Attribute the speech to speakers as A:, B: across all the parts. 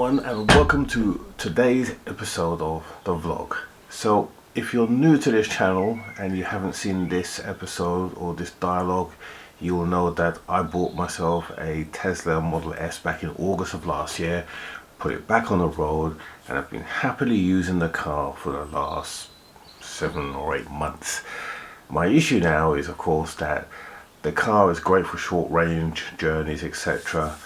A: everyone, and welcome to today's episode of the vlog. So if you're new to this channel and you haven't seen this episode or this dialogue, you will know that I bought myself a Tesla Model S back in August of last year, put it back on the road, and I've been happily using the car for the last 7 or 8 months. My issue now is, of course, that the car is great for short range journeys, etc.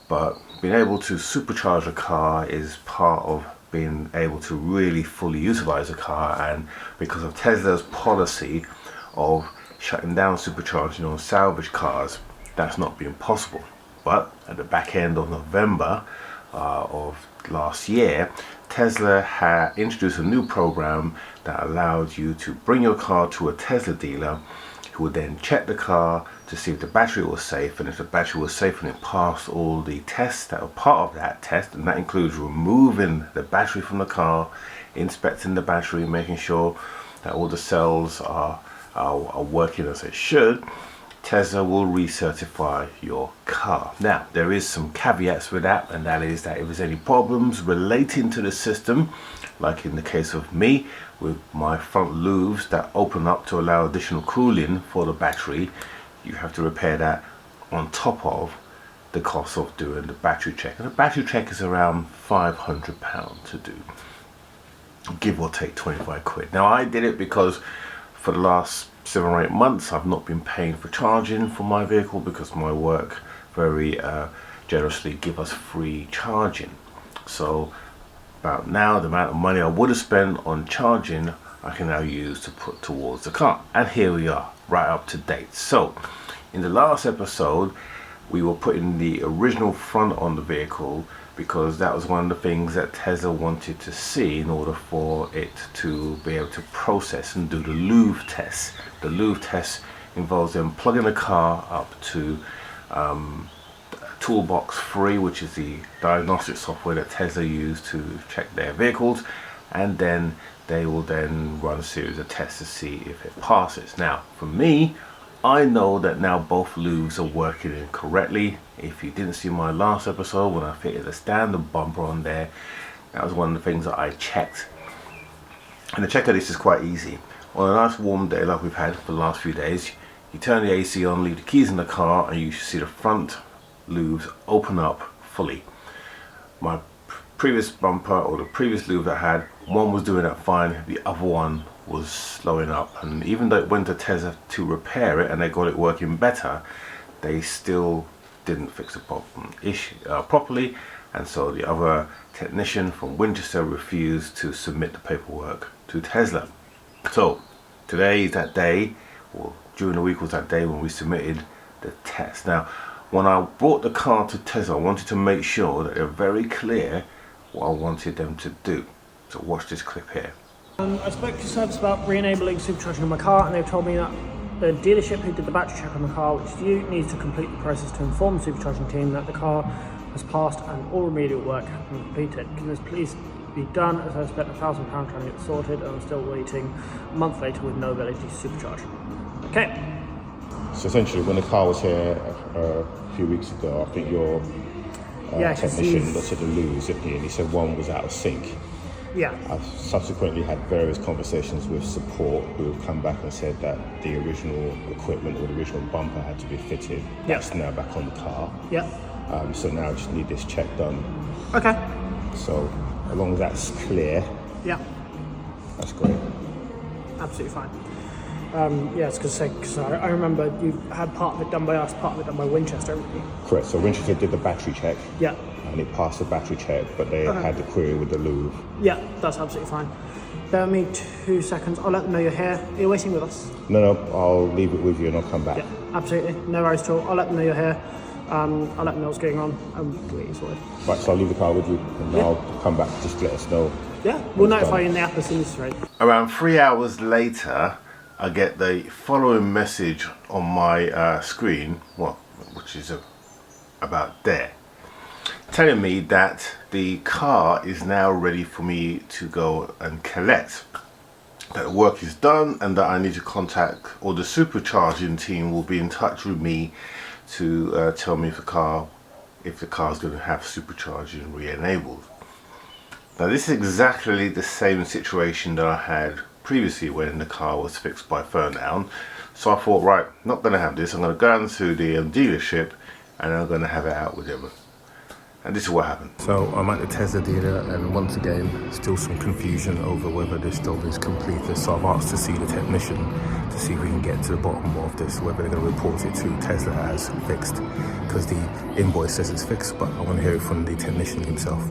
A: But being able to supercharge a car is part of being able to really fully utilize a car, and because of Tesla's policy of shutting down supercharging on salvage cars, that's not been possible. But at the back end of November of last year, Tesla had introduced a new program that allowed you to bring your car to a Tesla dealer who would then check the car to see if the battery was safe, and if the battery was safe and it passed all the tests that were part of that test, and that includes removing the battery from the car, inspecting the battery, making sure that all the cells are working as they should, Tesla will recertify your car. Now, there is some caveats with that, and that is that if there's any problems relating to the system, like in the case of me with my front louvers that open up to allow additional cooling for the battery, you have to repair that on top of the cost of doing the battery check. And the battery check is around £500 to do, give or take 25 quid. Now, I did it because for the last 7 or 8 months I've not been paying for charging for my vehicle, because my work very generously give us free charging. So about now, the amount of money I would have spent on charging I can now use to put towards the car, and here we are, right up to date. So in the last episode we were putting the original front on the vehicle, because that was one of the things that Tesla wanted to see in order for it to be able to process and do the louver test. The louver test involves them plugging the car up to Toolbox 3, which is the diagnostic software that Tesla use to check their vehicles, and then they will then run a series of tests to see if it passes. Now for me, I know that now both louvers are working in correctly. If you didn't see my last episode when I fitted the standard bumper on there, that was one of the things that I checked. And the check of this is quite easy. On a nice warm day like we've had for the last few days, you turn the AC on, leave the keys in the car, and you should see the front louvers open up fully. My previous bumper, or the previous louver I had, one was doing that fine, the other one was slowing up, and even though it went to Tesla to repair it and they got it working better, they still didn't fix the problem properly, and so the other technician from Winchester refused to submit the paperwork to Tesla. So today is that day, or during the week was that day when we submitted the test. Now when I brought the car to Tesla, I wanted to make sure that they're very clear what I wanted them to do. So watch this clip here.
B: I spoke to service about re-enabling supercharging on my car, and they've told me that the dealership who did the battery check on the car, which is you, needs to complete the process to inform the supercharging team that the car has passed and all remedial work has been completed. Can this please be done, as I spent £1,000 trying to get it sorted and I'm still waiting a month later with no ability to supercharge. Okay.
C: So essentially, when the car was here a few weeks ago, I think your technician looked at the louvers, didn't he? And he said one was out of sync.
B: Yeah.
C: I've subsequently had various conversations with support who have come back and said that the original equipment or the original bumper had to be fitted. That's now back on the car.
B: Yeah.
C: So now I just need this check done.
B: Okay.
C: So as long as that's clear,
B: yeah,
C: that's great.
B: Absolutely fine. Yeah, it's because I remember you had part of it done by us, part of it done by Winchester.
C: Correct. So Winchester did the battery check.
B: Yeah.
C: And it passed the battery check, but they had the query with the louver.
B: Yeah, that's absolutely fine. Bear with me 2 seconds. I'll let them know you're here. Are you waiting with us?
C: No, I'll leave it with you and I'll come back.
B: Yeah, absolutely. No worries at all. I'll let them know you're here. I'll let them know what's going on and we'll get you sorted.
C: Right, so I'll leave the car with you and I'll come back just to let us know.
B: Yeah, we'll notify you in the app as soon as it's ready.
A: Around 3 hours later, I get the following message on my screen, which is about there, telling me that the car is now ready for me to go and collect. That the work is done and that I need to contact, or the supercharging team will be in touch with me to tell me if the car if the car's going to have supercharging re-enabled. Now this is exactly the same situation that I had previously when the car was fixed by Ferndown. So I thought, right, not going to have this. I'm going to go down to the dealership and I'm going to have it out with them. And this is what happened. So I'm at the Tesla dealer, and once again, still some confusion over whether this job is completed. So I've asked to see the technician to see if we can get to the bottom of this, whether they're going to report it to Tesla as fixed, because the invoice says it's fixed, but I want to hear it from the technician himself.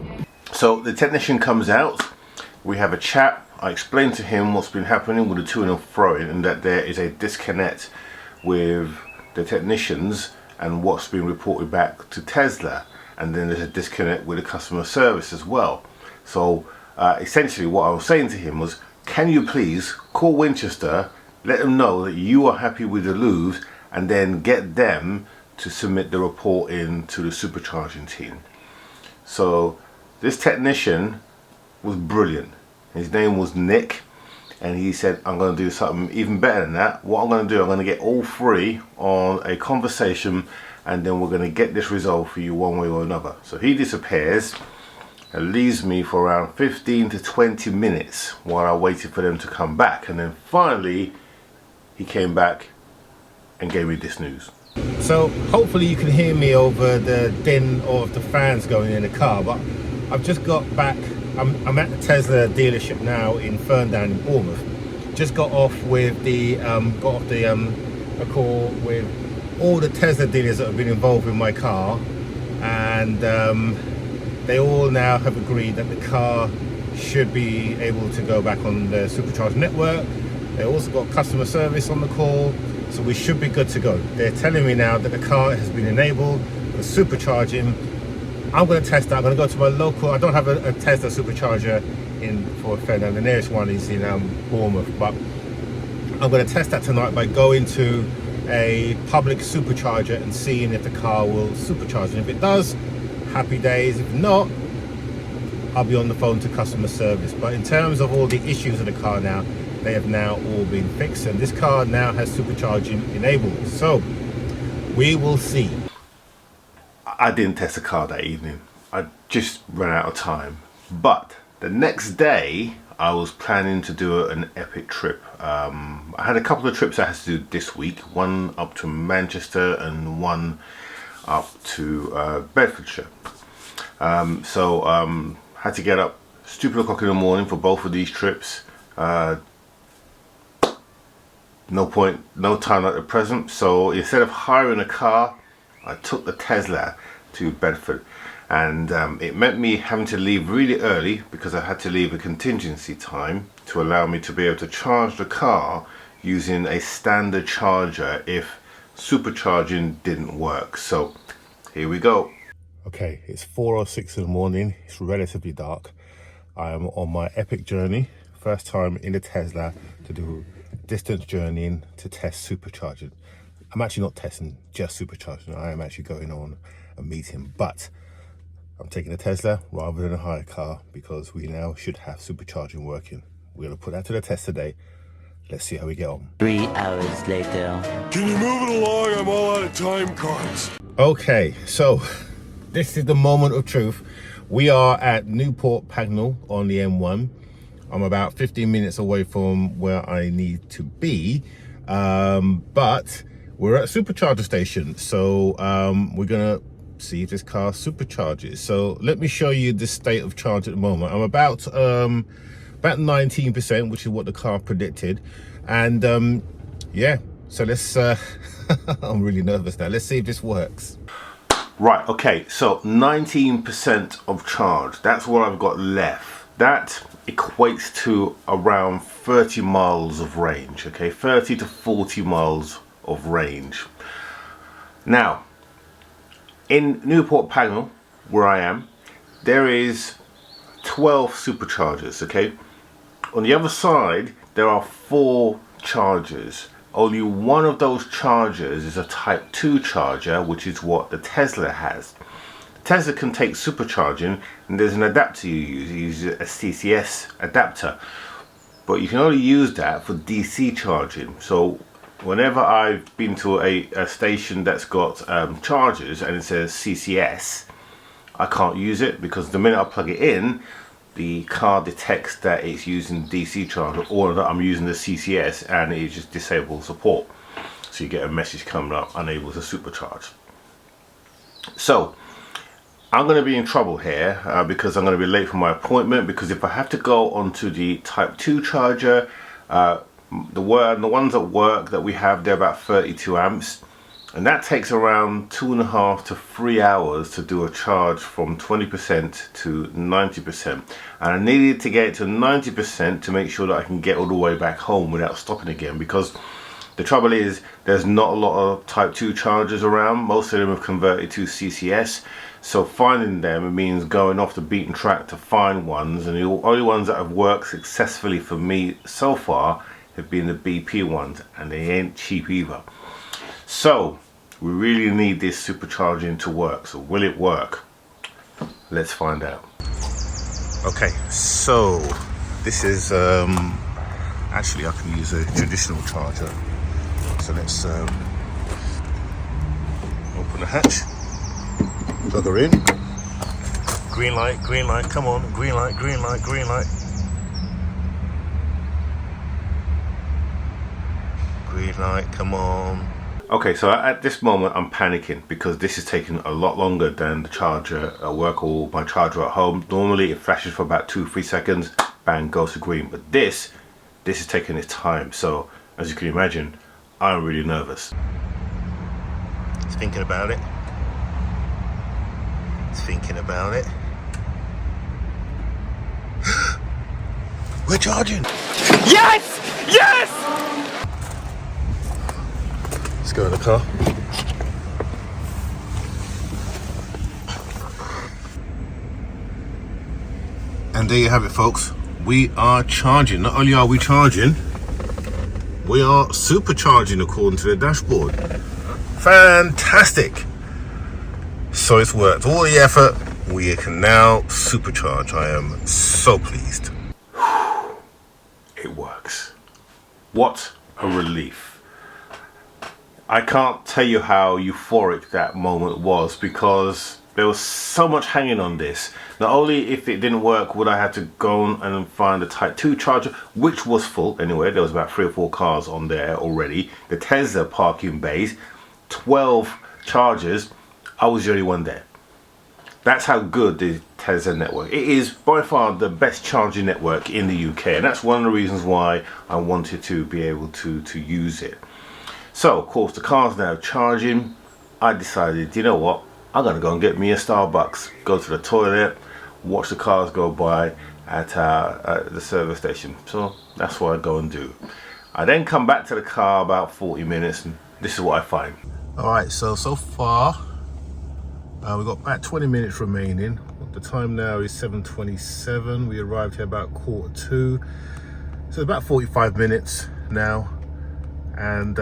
A: So the technician comes out, we have a chat. I explain to him what's been happening with the to and fro-ing, and that there is a disconnect with the technicians and what's been reported back to Tesla. And then there's a disconnect with the customer service as well. So essentially what I was saying to him was, can you please call Winchester, let them know that you are happy with the lubes, and then get them to submit the report in to the supercharging team. So this technician was brilliant. His name was Nick, and he said, I'm going to do something even better than that. What I'm going to do, I'm going to get all three on a conversation, and then we're going to get this resolved for you one way or another. So he disappears and leaves me for around 15 to 20 minutes while I waited for them to come back. And then finally he came back and gave me this news.
C: So hopefully you can hear me over the din of the fans going in the car, but I've just got back. I'm at the Tesla dealership now in Ferndown in Bournemouth. Just got off with the a call with all the Tesla dealers that have been involved in my car, and they all now have agreed that the car should be able to go back on the Supercharging network. They also got customer service on the call, so we should be good to go. They're telling me now that the car has been enabled for supercharging. I'm going to test that. I'm going to go to my local. I don't have a Tesla supercharger in for Ferndown. The nearest one is in Bournemouth, but I'm going to test that tonight by going to a public supercharger and seeing if the car will supercharge. And if it does, happy days. If not, I'll be on the phone to customer service. But in terms of all the issues of the car now, they have now all been fixed, and this car now has supercharging enabled. So we will see.
A: I didn't test the car that evening. I just ran out of time. But the next day I was planning to do an epic trip. I had a couple of trips I had to do this week. One up to Manchester and one up to Bedfordshire. So had to get up stupid o'clock in the morning for both of these trips. No time at the present. So instead of hiring a car, I took the Tesla to Bedford, and it meant me having to leave really early because I had to leave a contingency time to allow me to be able to charge the car using a standard charger if supercharging didn't work. So here we go. Okay, it's 4:06 in the morning. It's relatively dark. I am on my epic journey. First time in the Tesla to do distance journeying to test supercharging. I'm actually not testing just supercharging. I am actually going on a meeting, but I'm taking a Tesla rather than a hire car because we now should have supercharging working. We're going to put that to the test today. Let's see how we get on.
D: 3 hours later.
E: Can you move it along? I'm all out of time cards.
C: Okay, so this is the moment of truth. We are at Newport Pagnell on the M1. I'm about 15 minutes away from where I need to be, but we're at a supercharger station, so we're gonna see if this car supercharges. So let me show you the state of charge at the moment. I'm about 19%, which is what the car predicted, and yeah. So let's. I'm really nervous now. Let's see if this works.
A: Right. Okay. So 19% of charge. That's what I've got left. That equates to around 30 miles of range. Okay, 30 to 40 miles of range. Now, in Newport Pagnell, where I am, there is 12 superchargers. Okay, on the other side there are 4 chargers. Only one of those chargers is a type 2 charger, which is what the Tesla has. Tesla can take supercharging, and there's an adapter you use a CCS adapter, but you can only use that for DC charging. So whenever I've been to a station that's got chargers and it says CCS, I can't use it, because the minute I plug it in, the car detects that it's using DC charger or that I'm using the CCS, and it just disables support. So you get a message coming up, unable to supercharge. So I'm going to be in trouble here because I'm going to be late for my appointment, because if I have to go onto the Type 2 charger, the ones at work that we have, they're about 32 amps, and that takes around 2.5 to 3 hours to do a charge from 20% to 90%. And I needed to get it to 90% to make sure that I can get all the way back home without stopping again, because the trouble is there's not a lot of Type 2 chargers around. Most of them have converted to CCS, so finding them means going off the beaten track to find ones, and the only ones that have worked successfully for me so far have been the BP ones, and they ain't cheap either. So we really need this supercharging to work. So will it work? Let's find out.
C: Okay, so this is actually, I can use a traditional charger. So let's open the hatch, plug her in. Green light, come on, green light, green light, green light. Green light, come on.
A: Okay, so at this moment I'm panicking, because this is taking a lot longer than the charger at work or my charger at home. Normally it flashes for about 2-3 seconds, bang, goes to green. But this is taking its time. So as you can imagine, I'm really nervous.
C: It's thinking about it. It's thinking about it. We're charging.
E: Yes! Yes!
C: Let's go in the car. And there you have it, folks. We are charging. Not only are we charging, we are supercharging according to the dashboard. Fantastic. So it's worked. All the effort. We can now supercharge. I am so pleased.
A: It works. What a relief. I can't tell you how euphoric that moment was, because there was so much hanging on this. Not only if it didn't work would I have to go and find a Type 2 charger, which was full anyway. There was about 3 or 4 cars on there already. The Tesla parking bays, 12 chargers. I was the only one there. That's how good the Tesla network. It is by far the best charging network in the UK, and that's one of the reasons why I wanted to be able to use it. So of course the car's now charging. I decided, you know what, I'm gonna go and get me a Starbucks, go to the toilet, watch the cars go by at the service station. So that's what I go and do. I then come back to the car about 40 minutes, and this is what I find.
C: Alright, so far we've got about 20 minutes remaining. The time now is 7:27. We arrived here about 1:45. So about 45 minutes now. And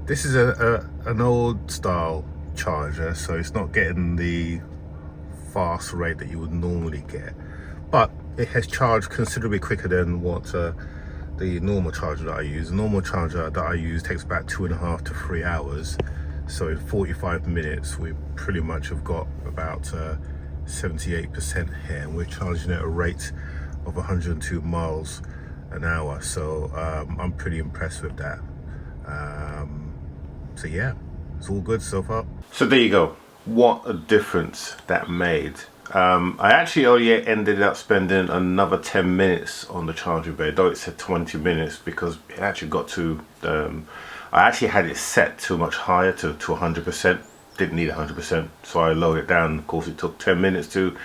C: this is an old style charger, so it's not getting the fast rate that you would normally get, but it has charged considerably quicker than what the normal charger that I use. The normal charger that I use takes about 2.5 to 3 hours, so in 45 minutes we pretty much have got about 78% here, and we're charging at a rate of 102 miles an hour. So I'm pretty impressed with that. So yeah, it's all good so far.
A: So there you go. What a difference that made. I actually only ended up spending another 10 minutes on the charging bay, though it said 20 minutes, because it actually got to I actually had it set too much higher, to 100%. Didn't need 100%, so I lowered it down. Of course it took 10 minutes to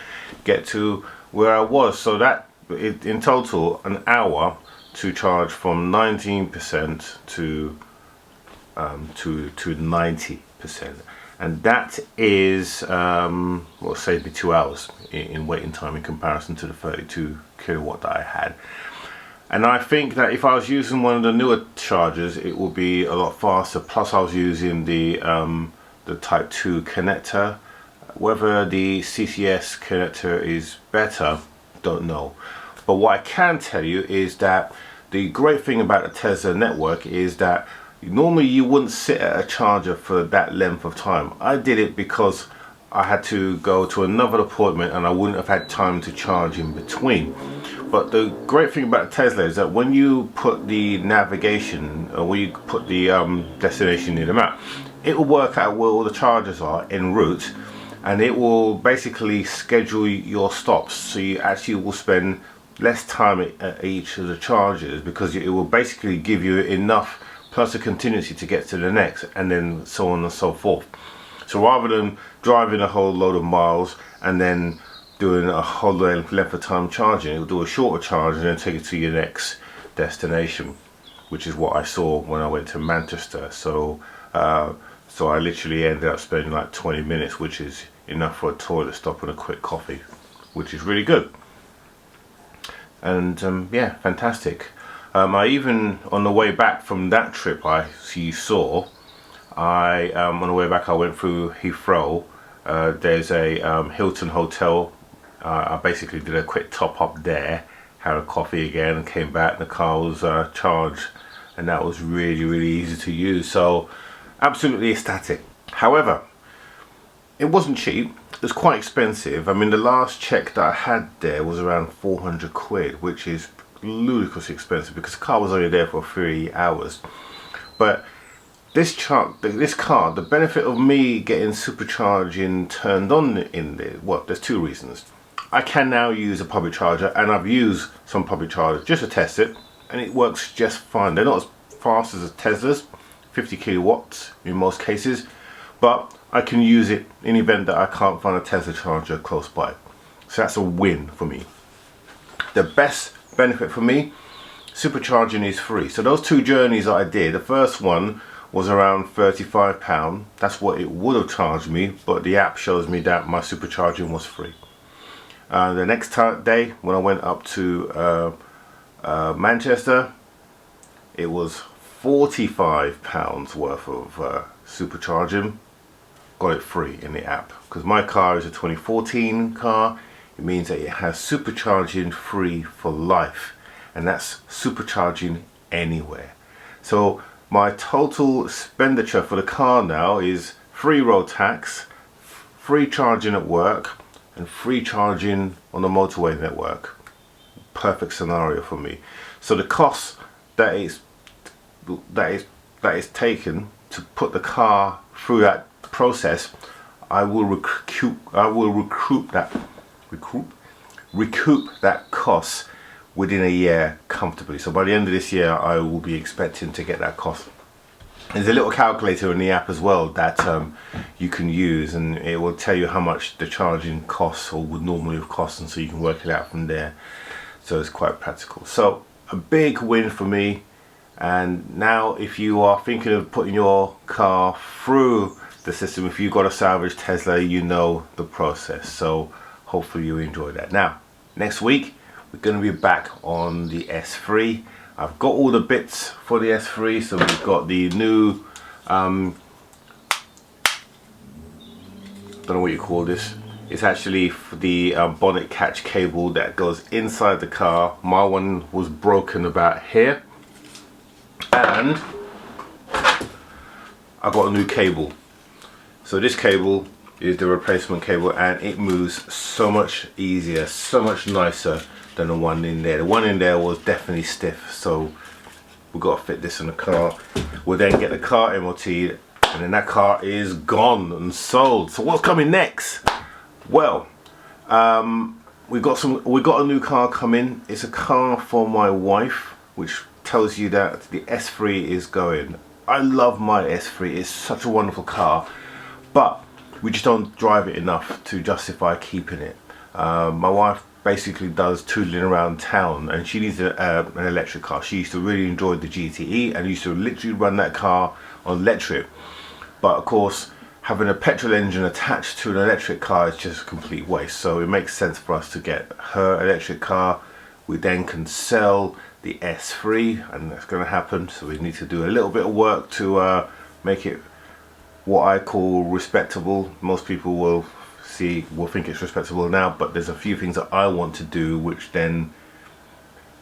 A: get to where I was, so that in total an hour to charge from 19% to 90%, and that is well, saved me 2 hours in waiting time in comparison to the 32 kilowatt that I had. And I think that if I was using one of the newer chargers, it would be a lot faster. Plus I was using the Type 2 connector. Whether the CCS connector is better, don't know. But what I can tell you is that the great thing about the Tesla network is that normally you wouldn't sit at a charger for that length of time. I did it because I had to go to another appointment and I wouldn't have had time to charge in between. But the great thing about Tesla is that when you put the navigation, or when you put the destination in the map, it will work out where all the chargers are en route, and it will basically schedule your stops, so you actually will spend less time at each of the chargers, because it will basically give you enough plus a contingency to get to the next, and then so on and so forth. So rather than driving a whole load of miles and then doing a whole length of time charging, it will do a shorter charge and then take it to your next destination, which is what I saw when I went to Manchester. So so I literally ended up spending like 20 minutes, which is enough for a toilet stop and a quick coffee, which is really good. And yeah, fantastic. I even, on the way back from that trip you saw, on the way back I went through Heathrow. There's a Hilton hotel. I basically did a quick top up there, had a coffee again, and came back and the car was charged, and that was really easy to use. So absolutely ecstatic. However, it wasn't cheap. It was quite expensive. I mean, the last check that I had there was around 400 quid, which is ludicrously expensive because the car was only there for 3 hours. But this car, the benefit of me getting supercharging turned on in there, well, there's two reasons. I can now use a public charger, and I've used some public chargers just to test it, and it works just fine. They're not as fast as the Teslas, 50 kilowatts in most cases, but I can use it in the event that I can't find a Tesla charger close by. So that's a win for me. The best benefit for me, supercharging is free. So those two journeys that I did, the first one was around £35. That's what it would have charged me, but the app shows me that my supercharging was free. The next day, when I went up to Manchester, it was £45 worth of supercharging. Got it free in the app, because my car is a 2014 car. It means that it has supercharging free for life, and that's supercharging anywhere. So my total expenditure for the car now is free road tax, free charging at work, and free charging on the motorway network. Perfect scenario for me. So the cost that is taken to put the car through that process, I will recoup that cost within a year comfortably. So by the end of this year, I will be expecting to get that cost. There's a little calculator in the app as well that you can use, and it will tell you how much the charging costs or would normally have cost, and so you can work it out from there. So it's quite practical. So a big win for me. And now if you are thinking of putting your car through the system, if you've got a salvage Tesla, you know the process. So hopefully you enjoy that. Now, next week, we're going to be back on the S3. I've got all the bits for the S3. So we've got the new, don't know what you call this. It's actually the bonnet catch cable that goes inside the car. My one was broken about here. And I got a new cable. So this cable is the replacement cable, and it moves so much easier, so much nicer than the one in there. The one in there was definitely stiff, so we've got to fit this in the car. We'll then get the car MOT'd, and then that car is gone and sold. So what's coming next? Well, we got a new car coming. It's a car for my wife, which tells you that the S3 is going. I love my S3. It's such a wonderful car, but we just don't drive it enough to justify keeping it. My wife basically does tootling around town, and she needs an electric car. She used to really enjoy the GTE and used to literally run that car on electric, but of course having a petrol engine attached to an electric car is just a complete waste. So it makes sense for us to get her electric car. We then can sell the S3, and that's going to happen. So we need to do a little bit of work to make it what I call respectable. Most people will think it's respectable now, but there's a few things that I want to do which then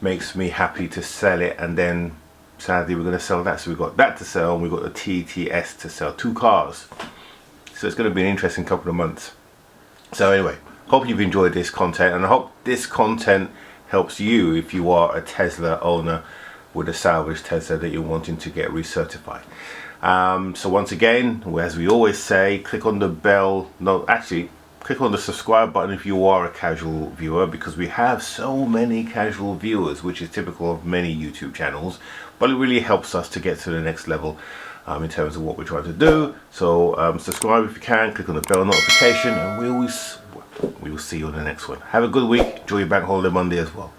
A: makes me happy to sell it, and then sadly we're going to sell that. So we've got that to sell, and we've got the TTS to sell, 2 cars. So it's going to be an interesting couple of months. So anyway, hope you've enjoyed this content, and I hope this content helps you if you are a Tesla owner with a salvage Tesla that you're wanting to get recertified. So once again, as we always say, click on the bell, no, actually click on the subscribe button if you are a casual viewer, because we have so many casual viewers, which is typical of many YouTube channels, but it really helps us to get to the next level in terms of what we're trying to do. So subscribe if you can, click on the bell notification, and we will see you on the next one. Have a good week, enjoy your bank holiday Monday as well.